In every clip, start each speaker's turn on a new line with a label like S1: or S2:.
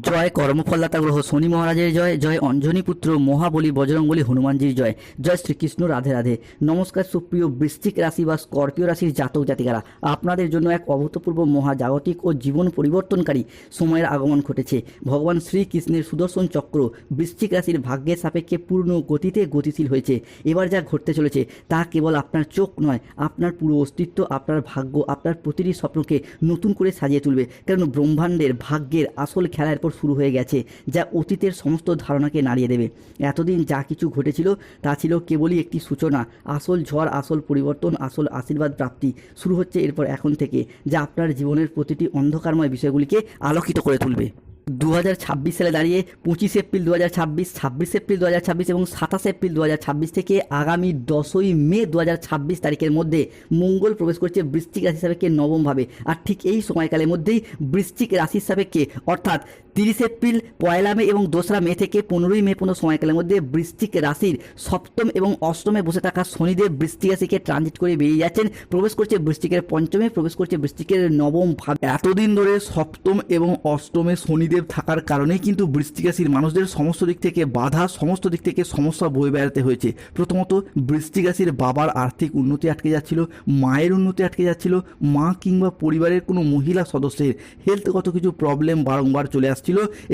S1: জয় কর্মফলদাতা গ্রহ শনি মহারাজের জয়, জয় অঞ্জনী পুত্র মহাবলী বজরংবলী হনুমানজির জয়, জয় শ্রীকৃষ্ণ রাধে রাধে। নমস্কার সুপ্রিয় বৃশ্চিক রাশি বা স্করপিও রাশির জাতক জাতিকারা, আপনাদের জন্য এক অভূতপূর্ব মহাজাগতিক ও জীবন পরিবর্তনকারী সময়ের আগমন ঘটেছে। ভগবান শ্রীকৃষ্ণের সুদর্শন চক্র বৃশ্চিক রাশির ভাগ্যের সাপেক্ষে পূর্ণ গতিতে গতিশীল হয়েছে। এবার যা ঘটতে চলেছে তা কেবল আপনার চোখ নয়, আপনার পুরো অস্তিত্ব, আপনার ভাগ্য, আপনার প্রতিটি স্বপ্নকে নতুন করে সাজিয়ে তুলবে। কারণ ব্রহ্মাণ্ডের ভাগ্যের আসল খেলা এরপর শুরু হয়ে গেছে, যা অতীতের সমস্ত ধারণাকে নাড়িয়ে দেবে। এতদিন যা কিছু ঘটেছিল তা ছিল কেবলই একটি সূচনা। আসল ঝড়, আসল পরিবর্তন, আসল আশীর্বাদ প্রাপ্তি শুরু হচ্ছে এরপর এখন থেকে, যা আপনার জীবনের প্রতিটি অন্ধকারময় বিষয়গুলিকে আলোকিত করে তুলবে। 2026 সালে দাঁড়িয়ে 25 এপ্রিল 2026, 26 এপ্রিল 2026 এবং 27 এপ্রিল 2026 থেকে আগামী 10ই মে 2026 তারিখের মধ্যে মঙ্গল প্রবেশ করছে বৃশ্চিক রাশির সাপেক্ষে নবমভাবে। আর ঠিক এই সময়কালের মধ্যেই বৃশ্চিক রাশির সাপেক্ষে অর্থাৎ 30 এপ্রিল, 1 মে এবং 2 মে থেকে 15ই মে পর্যন্ত সময়কালের মধ্যে বৃশ্চিক রাশির সপ্তম এবং অষ্টমে বসে থাকা শনিদেব বৃশ্চিক রাশিকে ট্রানজিট করে বেরিয়ে যাচ্ছেন, প্রবেশ করছে বৃশ্চিকের পঞ্চমে, প্রবেশ করছে বৃশ্চিকের নবম ভাবে। এতদিন ধরে সপ্তম এবং অষ্টমে শনিদেব থাকার কারণেই কিন্তু বৃশ্চিক রাশির মানুষদের সমস্ত দিক থেকে বাধা, সমস্ত দিক থেকে সমস্যা বয়ে বেড়াতে হয়েছে। প্রথমত বৃশ্চিক রাশির বাবার আর্থিক উন্নতি আটকে যাচ্ছিল, মায়ের উন্নতি আটকে যাচ্ছিল, মা কিংবা পরিবারের কোনো মহিলা সদস্যের হেলথগত কিছু প্রবলেম বারংবার চলে আসছিল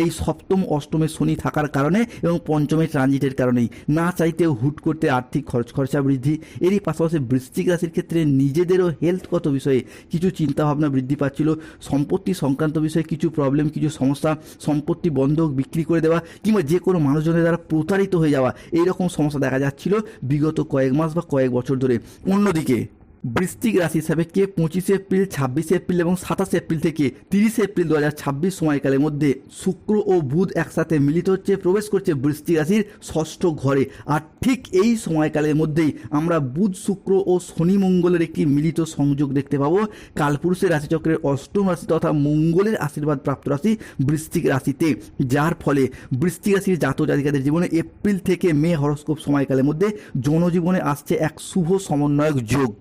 S1: এই সপ্তম অষ্টমে শনি থাকার কারণে এবং পঞ্চমে ট্রানজিটের কারণেই। না চাইতেও হুট করতে আর্থিক খরচা বৃদ্ধি, এরই পাশাপাশি বৃশ্চিক রাশির ক্ষেত্রে নিজেদেরও হেলথগত বিষয়ে কিছু চিন্তাভাবনা বৃদ্ধি পাচ্ছিল, সম্পত্তি সংক্রান্ত বিষয়ে কিছু প্রবলেম, কিছু সমস্যা, সম্পত্তি বন্ধক বিক্রি করে দেওয়া কিংবা যে কোনো মানুষজনের দ্বারা প্রতারিত হয়ে যাওয়া, এইরকম সমস্যা দেখা যাচ্ছিল বিগত কয়েক মাস বা কয়েক বছর ধরে। অন্যদিকে বৃশ্চিক রাশির সাপেক্ষে 25 এপ্রিল, 26 এপ্রিল এবং 27 এপ্রিল থেকে 30 এপ্রিল 2026 সময়কালের মধ্যে শুক্র ও বুধ একসাথে মিলিত হচ্ছে, প্রবেশ করছে বৃশ্চিক রাশির ষষ্ঠ ঘরে। আর ঠিক এই সময়কালের মধ্যেই আমরা বুধ, শুক্র ও শনি মঙ্গলের একটি মিলিত সংযোগ দেখতে পাবো কালপুরুষের রাশিচক্রের অষ্টম রাশি তথা মঙ্গলের আশীর্বাদ প্রাপ্ত রাশি বৃশ্চিক রাশিতে, যার ফলে বৃশ্চিক রাশির জাতক জাতিকাদের জীবনে এপ্রিল থেকে মে হরস্কোপ সময়কালের মধ্যে জনজীবনে আসছে এক শুভ সমন্বয়ক যোগ।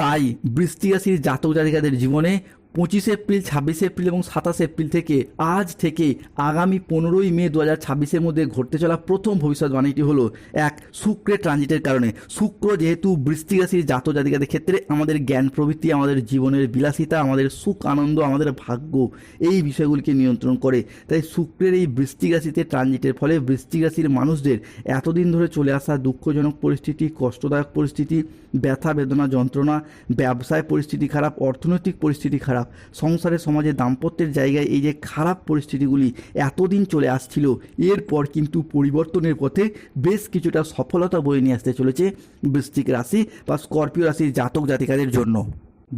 S1: তাই বৃশ্চিক রাশির জাতক জাতিকাদের জীবনে 25 এপ্রিল, 26 এপ্রিল এবং 27 এপ্রিল থেকে আজ থেকে আগামী 15ই মে 2026-এর মধ্যে ঘটতে চলা প্রথম ভবিষ্যৎবাণীটি হলো এক শুক্রের ট্রানজিটের কারণে। শুক্র যেহেতু বৃশ্চিক রাশির জাতক জাতিকাদের ক্ষেত্রে আমাদের জ্ঞান প্রবৃত্তি, আমাদের জীবনের বিলাসিতা, আমাদের সুখ আনন্দ, আমাদের ভাগ্য, এই বিষয়গুলিকে নিয়ন্ত্রণ করে, তাই শুক্রের এই বৃশ্চিক রাশিতে ট্রানজিটের ফলে বৃশ্চিক রাশির মানুষদের এতদিন ধরে চলে আসা দুঃখজনক পরিস্থিতি, কষ্টদায়ক পরিস্থিতি, ব্যথা বেদনা যন্ত্রণা, ব্যবসায় পরিস্থিতি খারাপ, অর্থনৈতিক পরিস্থিতি খারাপ, সংসারে সমাজে দাম্পত্যের জায়গায় এই যে খারাপ পরিস্থিতিগুলি এতদিন চলে আসছিল, এরপর কিন্তু পরিবর্তনের পথে বেশ কিছুটা সফলতা বয়ে নিয়ে আসতে চলেছে বৃশ্চিক রাশি বা স্করপিও রাশির জাতক জাতিকাদের জন্য।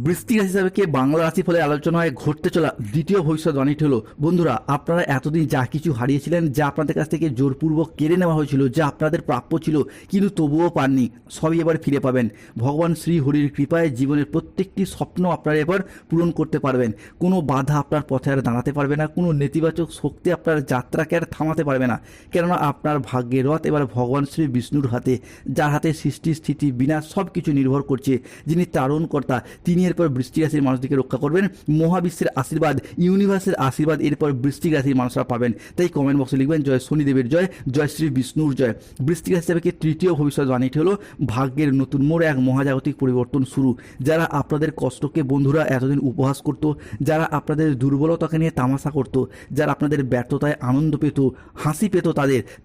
S1: বৃশ্চিক রাশি হিসাবে বাংলা রাশিফলের আলোচনায় ঘটতে চলা দ্বিতীয় ভবিষ্যৎবাণীটি হলো, বন্ধুরা আপনারা এতদিন যা কিছু হারিয়েছিলেন, যা আপনাদের কাছ থেকে জোরপূর্বক কেড়ে নেওয়া হয়েছিল, যা আপনাদের প্রাপ্য ছিল কিন্তু তবুও পাননি, সবই এবার ফিরে পাবেন। ভগবান শ্রী হরির কৃপায় জীবনের প্রত্যেকটি স্বপ্ন আপনারা এবার পূরণ করতে পারবেন। কোনো বাধা আপনার পথে আর দাঁড়াতে পারবে না, কোনো নেতিবাচক শক্তি আপনার যাত্রাকে আর থামাতে পারবে না, কেননা আপনার ভাগ্যের রথ এবার ভগবান শ্রী বিষ্ণুর হাতে, যার হাতে সৃষ্টি স্থিতি বিনাশ সব কিছু নির্ভর করছে, যিনি তারণকর্তা, তিনি এরপর বৃশ্চিক রাশির মানুষদেরকে রক্ষা করবেন। মহাবিশ্বের আশীর্বাদ, ইউনিভার্সের আশীর্বাদ এরপর বৃশ্চিক রাশির মানুষরা পাবেন। তাই কমেন্ট বক্সে লিখবেন জয় শনিদেবের জয়, জয় শ্রী বিষ্ণুর জয়। বৃশ্চিক রাশি হিসাবে তৃতীয় ভবিষ্যৎবাণীটি হলো ভাগ্যের নতুন মোড়, এক মহাজাগতিক পরিবর্তন শুরু। যারা আপনাদের কষ্টকে বন্ধুরা এতদিন উপহাস করত, যারা আপনাদের দুর্বলতাকে নিয়ে তামাশা করত, যারা আপনাদের ব্যর্থতায় আনন্দ পেত, হাসি পেত,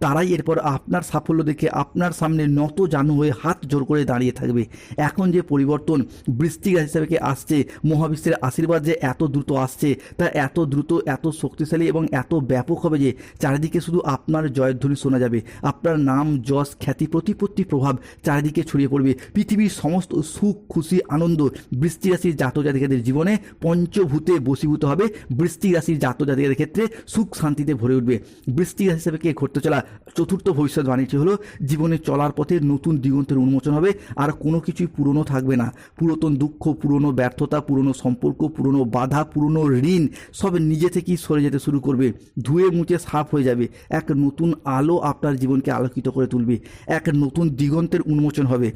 S1: তারাই এরপর আপনার সাফল্য দেখে আপনার সামনে নত জানু হয়ে হাত জোর করে দাঁড়িয়ে থাকবে। এখন যে পরিবর্তন বৃশ্চিক রাশি হিসাবে আসছে, মহাবিশ্বের আশীর্বাদ যে এত দ্রুত আসছে, তা এত দ্রুত, এত শক্তিশালী এবং এত ব্যাপক হবে যে চারিদিকে শুধু আপনার জয়ধ্বনি শোনা যাবে। আপনার নাম, যশ, খ্যাতি, প্রতিপত্তি, প্রভাব চারিদিকে ছড়িয়ে পড়বে। পৃথিবীর সমস্ত সুখ, খুশি, আনন্দ বৃশ্চিক রাশির জাতক জাতিকাদের জীবনে পঞ্চভূতে বশীভূত হবে। বৃশ্চিক রাশির জাতক জাতিকাদের ক্ষেত্রে সুখ শান্তিতে ভরে উঠবে। বৃশ্চিক রাশি হিসেবে ঘটতে চলা চতুর্থ ভবিষ্যৎবাণীটি হলো, জীবনে চলার পথে নতুন দিগন্তের উন্মোচন হবে, আর কোনো কিছুই পুরনো থাকবে না। পুরাতন দুঃখ, পুরনো
S2: পুরনো ব্যর্থতা, পুরনো সম্পর্ক, পুরনো বাধা, পুরনো ঋণ সব নিজে থেকেই সরে যেতে শুরু করবে, ধুয়ে মুছে সাফ হয়ে যাবে। এক নতুন আলো আপনার জীবনকে আলোকিত করে তুলবে, এক নতুন দিগন্তের উন্মোচন হবে।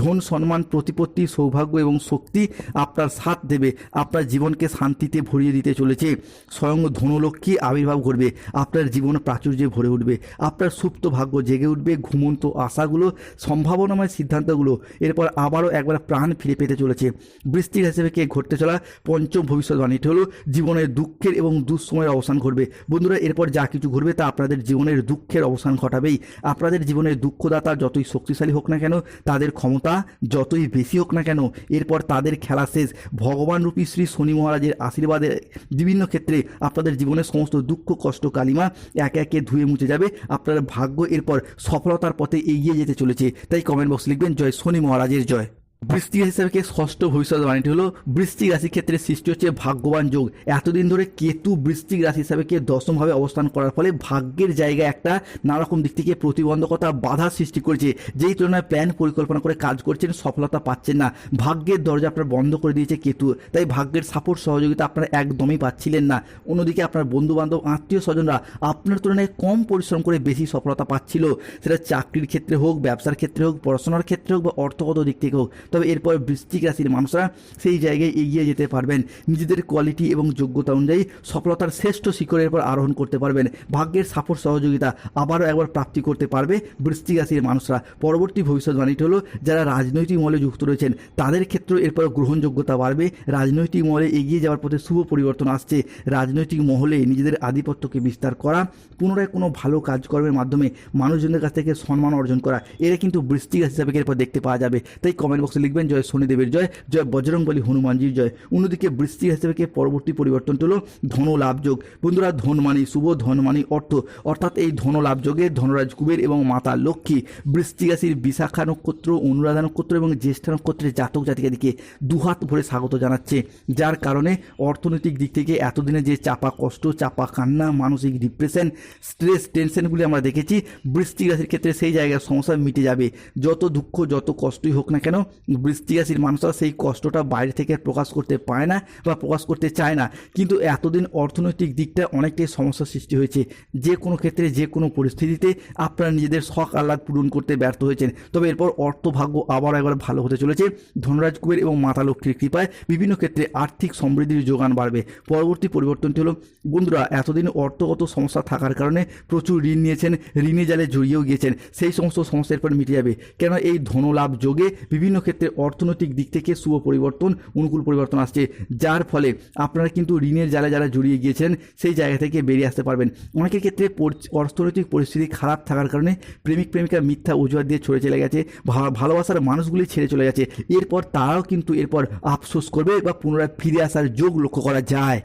S2: ধন, সম্মান, প্রতিপত্তি, সৌভাগ্য এবং শক্তি আপনার সাথ দেবে, আপনার জীবনকে শান্তিতে ভরিয়ে দিতে চলেছে। স্বয়ং ধনলক্ষ্মী আবির্ভাব ঘটবে, আপনার জীবন প্রাচুর্যে ভরে উঠবে, আপনার সুপ্ত ভাগ্য জেগে উঠবে, ঘুমন্ত আশাগুলো, সম্ভাবনাময় সিদ্ধান্তগুলো এরপর আবারও একবার প্রাণ ফিরে পেতে চলেছে। বৃশ্চিক হিসেবে কে ঘটতে চলা পঞ্চম ভবিষ্যৎবাণীটি হলো জীবনের দুঃখের এবং দুঃসময়ের অবসান ঘটবে। বন্ধুরা, এরপর যা কিছু ঘটবে তা আপনাদের জীবনের দুঃখের অবসান ঘটাবেই। আপনাদের জীবনের দুঃখদাতা যতই শক্তিশালী হোক না কেন, তাদের ক্ষমতা যতই বেশি হোক না কেন, এরপর তাদের খেলা শেষ। ভগবান রূপী শ্রী শনি মহারাজের আশীর্বাদে বিভিন্ন ক্ষেত্রে আপনাদের জীবনের সমস্ত দুঃখ, কষ্ট, কালিমা একে একে ধুয়ে মুছে যাবে। আপনার ভাগ্য এরপর সফলতার পথে এগিয়ে যেতে চলেছে। তাই কমেন্ট বক্স লিখবেন জয় শনি মহারাজের জয়। বৃশ্চিক হিসাবে ষষ্ঠ ভবিষ্যৎবাণীটি হলো বৃশ্চিক রাশির ক্ষেত্রে সৃষ্টি হচ্ছে ভাগ্যবান যোগ। এতদিন ধরে কেতু বৃশ্চিক রাশি হিসাবে দশমভাবে অবস্থান করার ফলে ভাগ্যের জায়গায় একটা নানারকম দিক থেকে প্রতিবন্ধকতা, বাধা সৃষ্টি করেছে। যেই তুলনায় প্ল্যান পরিকল্পনা করে কাজ করছেন, সফলতা পাচ্ছেন না। ভাগ্যের দরজা আপনার বন্ধ করে দিয়েছে কেতু, তাই ভাগ্যের সাপোর্ট, সহযোগিতা আপনারা একদমই পাচ্ছিলেন না। অন্যদিকে আপনার বন্ধুবান্ধব, আত্মীয় স্বজনরা আপনার তুলনায় কম পরিশ্রম করে বেশি সফলতা পাচ্ছিল, সেটা চাকরির ক্ষেত্রে হোক, ব্যবসার ক্ষেত্রে হোক, পড়াশোনার ক্ষেত্রে হোক বা অর্থগত দিক থেকে হোক। তবে এরপর বৃশ্চিক রাশির মানুষরা সেই জায়গায় এগিয়ে যেতে পারবেন, নিজেদের কোয়ালিটি এবং যোগ্যতা অনুযায়ী সফলতার শ্রেষ্ঠ শিখরের পর আরোহণ করতে পারবেন। ভাগ্যের সাপোর্ট, সহযোগিতা আবারও একবার প্রাপ্তি করতে পারবে বৃশ্চিক রাশির মানুষরা। পরবর্তী ভবিষ্যৎবাণীটি হলো যারা রাজনৈতিক মহলে যুক্ত রয়েছেন তাদের ক্ষেত্রে এরপর গ্রহণযোগ্যতা বাড়বে, রাজনৈতিক মহলে এগিয়ে যাওয়ার পথে শুভ পরিবর্তন আসছে। রাজনৈতিক মহলে নিজেদের আধিপত্যকে বিস্তার করা, পুনরায় কোনো ভালো কাজকর্মের মাধ্যমে মানুষজনের কাছ থেকে সম্মান অর্জন করা, এরা কিন্তু বৃশ্চিক রাশি হিসাবে এরপর দেখতে পাওয়া যাবে। তাই কমেন্ট বক্সে লিখবেন জয় শনিদেবের জয়, জয় বজরংবলী হনুমানজির জয়। অন্যদিকে বৃশ্চিক হিসেবে পরবর্তী পরিবর্তনটি হলো ধন লাভ যোগ। বন্ধুরা, ধন মানি শুভ, ধন মানি অর্থ, অর্থাৎ এই ধন লাভ যোগে ধনরাজ কুবের এবং মাতা লক্ষ্মী বৃশ্চিক রাশির বিশাখা নক্ষত্র, অনুরাধা নক্ষত্র এবং জ্যেষ্ঠা নক্ষত্রের জাতক জাতিকাদিকে দুহাত ভরে স্বাগত জানাচ্ছে। যার কারণে অর্থনৈতিক দিক থেকে এতদিনে যে চাপা কষ্ট, চাপা কান্না, মানসিক ডিপ্রেশন, স্ট্রেস, টেনশনগুলি আমরা দেখেছি, বৃশ্চিক রাশির ক্ষেত্রে সেই জায়গায় সমস্যা মিটে যাবে। যত দুঃখ, যত কষ্টই হোক না কেন, বৃশ্চিক রাশির মানুষরা সেই কষ্টটা বাইরে থেকে প্রকাশ করতে পারে না বা প্রকাশ করতে চায় না। কিন্তু এতদিন অর্থনৈতিক দিকটা অনেকটাই সমস্যার সৃষ্টি হয়েছে। যে কোনো ক্ষেত্রে, যে কোনো পরিস্থিতিতে আপনারা নিজেদের শখ আহ্লাদ পূরণ করতে ব্যর্থ হয়েছেন। তবে এরপর অর্থ ভাগ্য আবার একবার ভালো হতে চলেছে। ধনরাজ কুবের এবং মাতা লক্ষ্মীর কৃপায় বিভিন্ন ক্ষেত্রে আর্থিক সমৃদ্ধির যোগান বাড়বে। পরবর্তী পরিবর্তনটি হলো বন্ধুরা, এতদিন অর্থগত সমস্যা থাকার কারণে প্রচুর ঋণ নিয়েছেন, ঋণে জালে জড়িয়েও গিয়েছেন, সেই সমস্ত সমস্যার এরপর মিটে যাবে। কেন এই ধনলাভ যোগে বিভিন্ন ক্ষেত্রে অর্থনৈতিক দিক থেকে শুভ পরিবর্তন, অনুকূল পরিবর্তন আসছে, যার ফলে আপনারা কিন্তু ঋণের জালে যারা জড়িয়ে গিয়েছিলেন সেই জায়গা থেকে বেরিয়ে আসতে পারবেন। অনেকের ক্ষেত্রে অর্থনৈতিক পরিস্থিতি খারাপ থাকার কারণে প্রেমিক প্রেমিকা মিথ্যা অজুহাত দিয়ে ছড়ে চলে গেছে, ভালোবাসার মানুষগুলি ছেড়ে চলে গেছে, এরপর তারাও কিন্তু এরপর আফসোস করবে বা পুনরায় ফিরে আসার যোগ লক্ষ্য করা যায়।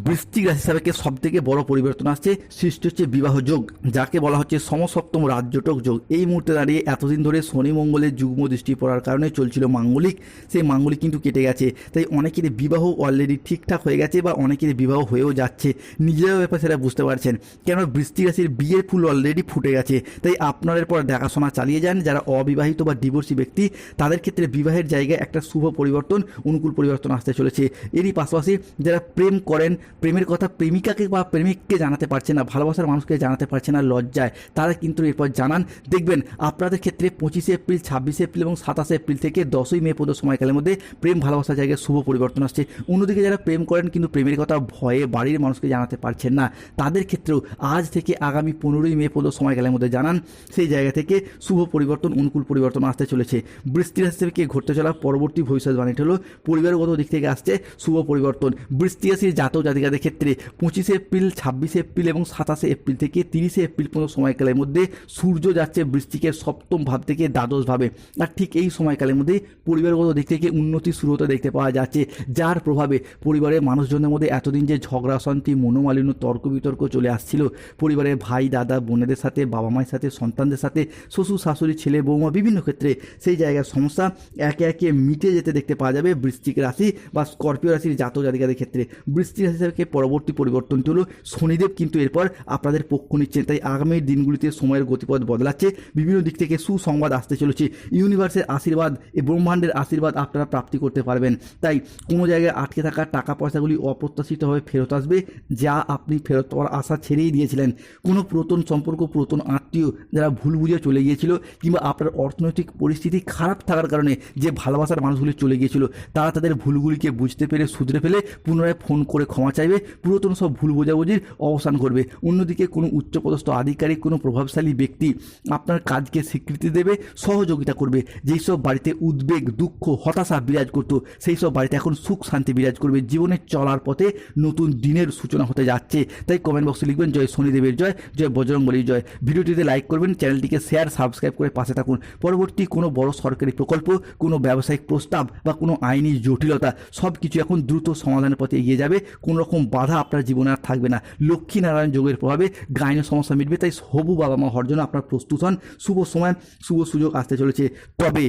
S2: বৃশ্চিক রাশি হিসাবে সব থেকে বড় পরিবর্তন আসছে, সৃষ্টি হচ্ছে বিবাহ যোগ, যাকে বলা হচ্ছে সমসপ্তম রাজ্যটক যোগ। এই মুহূর্তে দাঁড়িয়ে এতদিন ধরে শনি মঙ্গলের যুগ্ম দৃষ্টি পড়ার কারণে চলছিল মাঙ্গলিক, সেই মাঙ্গলিক কিন্তু কেটে গেছে। তাই অনেকের বিবাহ অলরেডি ঠিকঠাক হয়ে গেছে বা অনেকের বিবাহ হয়েও যাচ্ছে, নিজেরাও ব্যাপার সেটা বুঝতে পারছেন। কেন বৃশ্চিক রাশির বিয়ের ফুল অলরেডি ফুটে গেছে। তাই আপনার এরপর দেখাশোনা চালিয়ে যান। যারা অবিবাহিত বা ডিভোর্সি ব্যক্তি তাদের ক্ষেত্রে বিবাহের জায়গায় একটা শুভ পরিবর্তন, অনুকূল পরিবর্তন আসতে চলেছে। এরই পাশাপাশি যারা প্রেম করেন, প্রেমের কথা প্রেমিকাকে বা প্রেমিককে জানাতে পারছে না, ভালোবাসার মানুষকে জানাতে পারছে না লজ্জায়, তারা কিন্তু এরপর জানান। দেখবেন আপনাদের ক্ষেত্রে 25 এপ্রিল, 26 এপ্রিল এবং 27 এপ্রিল থেকে 10ই মে পর্যন্ত সময়কালের মধ্যে প্রেম ভালোবাসার জায়গায় শুভ পরিবর্তন আসছে। অন্যদিকে যারা প্রেম করেন কিন্তু প্রেমের কথা ভয়ে বাড়ির মানুষকে জানাতে পারছেন না, তাদের ক্ষেত্রেও আজ থেকে আগামী 15ই মে পর্যন্ত সময়কালের মধ্যে জানান। সেই জায়গা থেকে শুভ পরিবর্তন, অনুকূল পরিবর্তন আসতে চলেছে। বৃশ্চিক রাশি থেকে ঘটতে চলা পরবর্তী ভবিষ্যৎবাণীটি হলো পরিবারগত দিক থেকে আসছে শুভ পরিবর্তন। বৃশ্চিক রাশির জাতক জাতিকাদের ক্ষেত্রে 25 এপ্রিল, 26 এপ্রিল এবং 27 এপ্রিল থেকে 30 এপ্রিল পর্যন্ত সময়কালের মধ্যে সূর্য যাচ্ছে বৃশ্চিকের সপ্তম ভাব থেকে দ্বাদশ ভাবে। আর ঠিক এই সময়কালের মধ্যে পরিবারগত দিক থেকে উন্নতি শুরু হতে দেখতে পাওয়া যাচ্ছে, যার প্রভাবে পরিবারের মানুষজনের মধ্যে এতদিন যে ঝগড়া অশান্তি, মনোমালিন্য, তর্ক বিতর্ক চলে আসছিল, পরিবারের ভাই দাদা বোনেদের সাথে, বাবা মায়ের সাথে, সন্তানদের সাথে, শ্বশুর শাশুড়ি, ছেলে বৌমা, বিভিন্ন ক্ষেত্রে সেই জায়গার সমস্যা একে একে মিটে যেতে দেখতে পাওয়া যাবে বৃশ্চিক রাশি বা স্করপিও রাশির জাতক জাতিকাদের ক্ষেত্রে। বৃশ্চিক রাশি থেকে পরবর্তী পরিবর্তনটি হলো শনিদেব কিন্তু এরপর আপনাদের পক্ষ নিচ্ছেন, তাই আগামী দিনগুলিতে সময়ের গতিপথ বদলাচ্ছে, বিভিন্ন দিক থেকে সুসংবাদ আসতে চলেছে, ইউনিভার্সের আশীর্বাদ ব্রহ্মাণ্ডের আশীর্বাদ আপনারা প্রাপ্তি করতে পারবেন। তাই কোনো জায়গায় আটকে থাকা টাকা পয়সাগুলি অপ্রত্যাশিতভাবে ফেরত আসবে, যা আপনি ফেরত পাওয়ার আশা ছেড়েই দিয়েছিলেন। কোনো পুরাতন সম্পর্ক, পুরাতন আত্মীয় যারা ভুল বুঝে চলে গিয়েছিল, কিংবা আপনার অর্থনৈতিক পরিস্থিতি খারাপ থাকার কারণে যে ভালোবাসার মানুষগুলি চলে গিয়েছিল, তারা তাদের ভুলগুলিকে বুঝতে পেরে শুধরে ফেলে পুনরায় ফোন করে ক্ষমা চাইবে, পুরাতন সব ভুল বোঝাবুঝির অবসান করবে। অন্যদিকে কোনো উচ্চপদস্থ আধিকারিক, কোনো প্রভাবশালী ব্যক্তি আপনার কাজকে স্বীকৃতি দেবে, সহযোগিতা করবে। যেই সব বাড়িতে উদ্বেগ, দুঃখ, হতাশা বিরাজ করতো, সেই সব বাড়িতে এখন সুখ শান্তি বিরাজ করবে। জীবনে চলার পথে নতুন দিনের সূচনা হতে যাচ্ছে। তাই কমেন্ট বক্সে লিখবেন জয় শনিদেবের জয়, জয় বজরংবলীর জয়। ভিডিওটিতে লাইক করবেন, চ্যানেলটিকে শেয়ার সাবস্ক্রাইব করে পাশে থাকুন। পরবর্তী কোনো বড় সরকারি প্রকল্প, কোনো ব্যবসায়িক প্রস্তাব বা কোনো আইনি জটিলতা সব কিছু এখন দ্রুত সমাধানের পথে এগিয়ে যাবে। কোনো রকম বাধা আপনার জীবনে আর থাকবে না। লক্ষ্মীনারায়ণ যোগের প্রভাবে গাইনের সমস্যা মিটবে। তাই হবু বাবা মা হওয়ার জন্য আপনার প্রস্তুত হন। শুভ সময়, শুভ সুযোগ আসতে চলেছে। তবে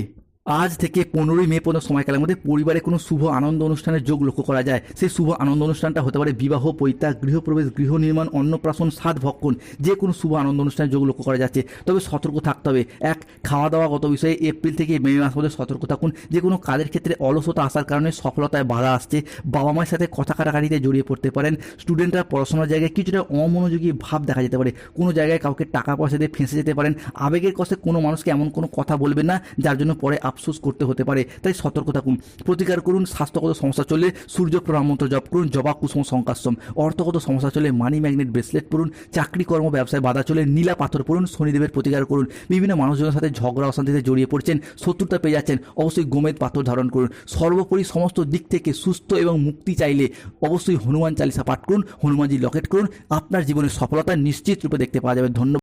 S2: আজ থেকে 15ই মে পর্যন্ত সময়কালের মধ্যে পরিবারে কোনো শুভ আনন্দ অনুষ্ঠানের যোগ লক্ষ্য করা যায়। সেই শুভ আনন্দ অনুষ্ঠানটা হতে পারে বিবাহ, পৈতৃক, গৃহপ্রবেশ, গৃহ নির্মাণ, অন্নপ্রাশন, সাধ ভক্ষণ, যে কোনো শুভ আনন্দ অনুষ্ঠানের যোগ লক্ষ্য করা যাচ্ছে। তবে সতর্ক থাকতে হবে। খাওয়া দাওয়াগত বিষয়ে এপ্রিল থেকে মে মাস মধ্যে সতর্ক থাকুন। যে কোনো কাজের ক্ষেত্রে অলসতা আসার কারণে সফলতায় বাধা আসছে। বাবা মায়ের সাথে কথা কাটাকাটিতে জড়িয়ে পড়তে পারেন। স্টুডেন্টরা পড়াশোনার জায়গায় কিছুটা অমনোযোগী ভাব দেখা যেতে পারে। কোনো জায়গায় কাউকে টাকা পয়সা দিয়ে ফেঁসে যেতে পারেন। আবেগের কষ্টে কোনো মানুষকে এমন কোনো কথা বলবেন না যার জন্য পরে আফসোস করতে হতে পারে। তাই সতর্ক থাকুন, প্রতিকার করুন। স্বাস্থ্যগত সমস্যা চললে সূর্য প্রণাম মন্ত্র জপ করুন, জবা কুসুম শঙ্কাশ্রম। অর্থগত সমস্যা চলে মানি ম্যাগনেট ব্রেসলেট পরুন। চাকরি কর্ম ব্যবসায় বাধা চলে নীলা পাথর পরুন। শনিদেবের প্রতিকার করুন। বিভিন্ন মানুষজনের সাথে ঝগড়া অশান্তিতে জড়িয়ে পড়ছেন, শত্রুতা পেয়ে যাচ্ছেন, অবশ্যই গোমেদ পাথর ধারণ করুন। সর্বোপরি সমস্ত দিক থেকে সুস্থ এবং মুক্তি চাইলে অবশ্যই হনুমান চালিসা পাঠ করুন, হনুমানজি লকেট করুন। আপনার জীবনের সফলতা নিশ্চিত রূপে দেখতে পাওয়া যাবে। ধন্যবাদ।